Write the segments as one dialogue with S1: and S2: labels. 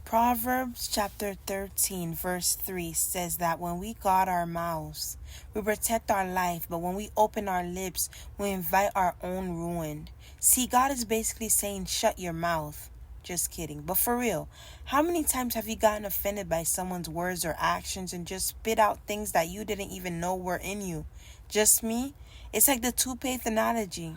S1: Proverbs chapter 13 verse 3 says that when we guard our mouths, we protect our life, but when we open our lips, we invite our own ruin. See, God is basically saying, shut your mouth. Just kidding. But for real, how many times have you gotten offended by someone's words or actions and just spit out things that you didn't even know were in you? Just me? It's like the toothpaste analogy.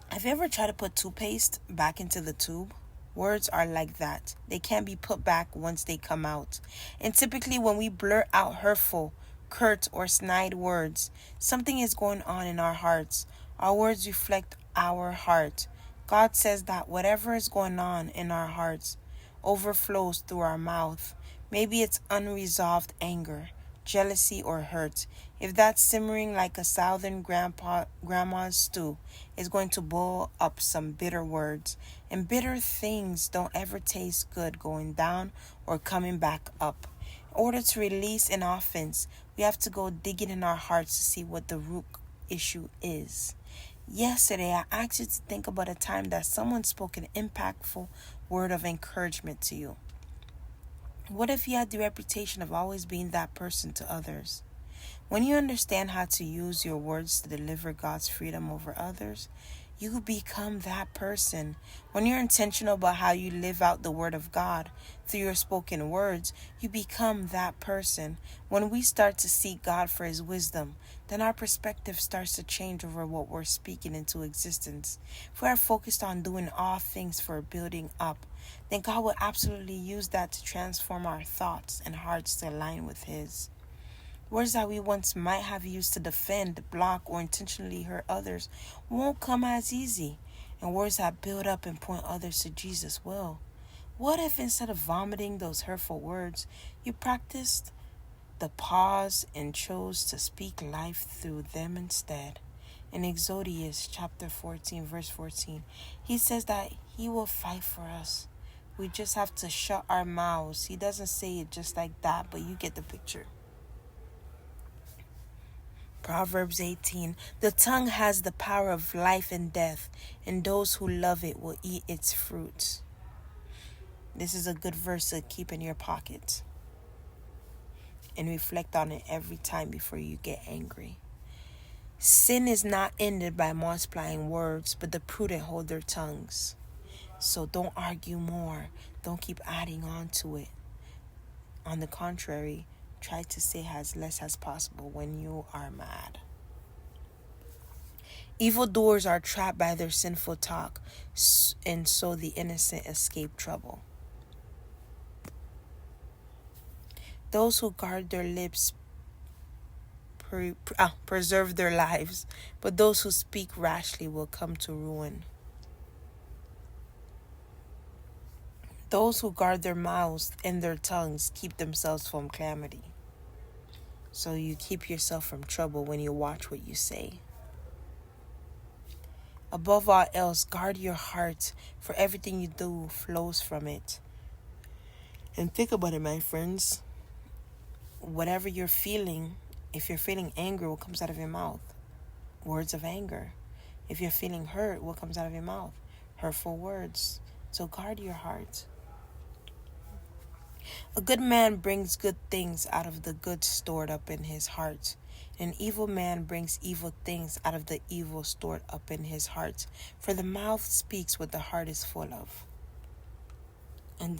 S1: Have you ever tried to put toothpaste back into the tube? Words are like that. They can't be put back once they come out. And typically when we blurt out hurtful, curt, or snide words, something is going on in our hearts. Our words reflect our heart. God says that whatever is going on in our hearts overflows through our mouth. Maybe it's unresolved anger, jealousy, or hurt. If that's simmering like a southern grandma's stew, it's going to boil up some bitter words. And bitter things don't ever taste good going down or coming back up. In order to release an offense, we have to go digging in our hearts to see what the root issue is. Yesterday, I asked you to think about a time that someone spoke an impactful word of encouragement to you. What if you had the reputation of always being that person to others? When you understand how to use your words to deliver God's freedom over others, you become that person. When you're intentional about how you live out the word of God through your spoken words, you become that person. When we start to seek God for his wisdom, then our perspective starts to change over what we're speaking into existence. If we are focused on doing all things for building up, then God will absolutely use that to transform our thoughts and hearts to align with his. Words that we once might have used to defend, block, or intentionally hurt others won't come as easy. And words that build up and point others to Jesus will. What if instead of vomiting those hurtful words, you practiced the pause and chose to speak life through them instead? In Exodus chapter 14, verse 14, he says that he will fight for us. We just have to shut our mouths. He doesn't say it just like that, but you get the picture. Proverbs 18, the tongue has the power of life and death, and those who love it will eat its fruits. This is a good verse to keep in your pocket and reflect on it every time before you get angry. Sin is not ended by multiplying words, but the prudent hold their tongues. So don't argue more. Don't keep adding on to it. On the contrary, try to say as less as possible when you are mad. Evildoers are trapped by their sinful talk, and so the innocent escape trouble. Those who guard their lips preserve their lives, but those who speak rashly will come to ruin. Those who guard their mouths and their tongues keep themselves from calamity. So you keep yourself from trouble when you watch what you say. Above all else, guard your heart, for everything you do flows from it. And think about it, my friends. Whatever you're feeling, if you're feeling anger, what comes out of your mouth? Words of anger. If you're feeling hurt, what comes out of your mouth? Hurtful words. So guard your heart. A good man brings good things out of the good stored up in his heart. An evil man brings evil things out of the evil stored up in his heart. For the mouth speaks what the heart is full of. And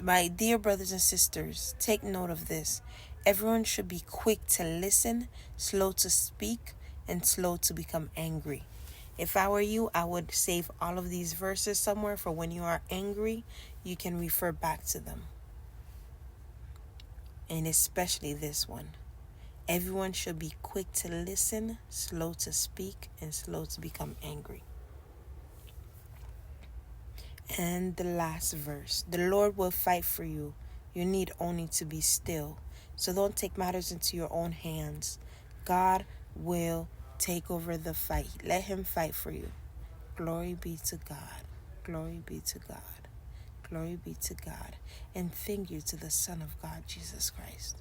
S1: my dear brothers and sisters, take note of this. Everyone should be quick to listen, slow to speak, and slow to become angry. If I were you, I would save all of these verses somewhere for when you are angry, you can refer back to them. And especially this one. Everyone should be quick to listen, slow to speak, and slow to become angry. And the last verse. The Lord will fight for you. You need only to be still. So don't take matters into your own hands. God will take over the fight. Let him fight for you. Glory be to God. Glory be to God. Glory be to God. And thank you to the Son of God, Jesus Christ.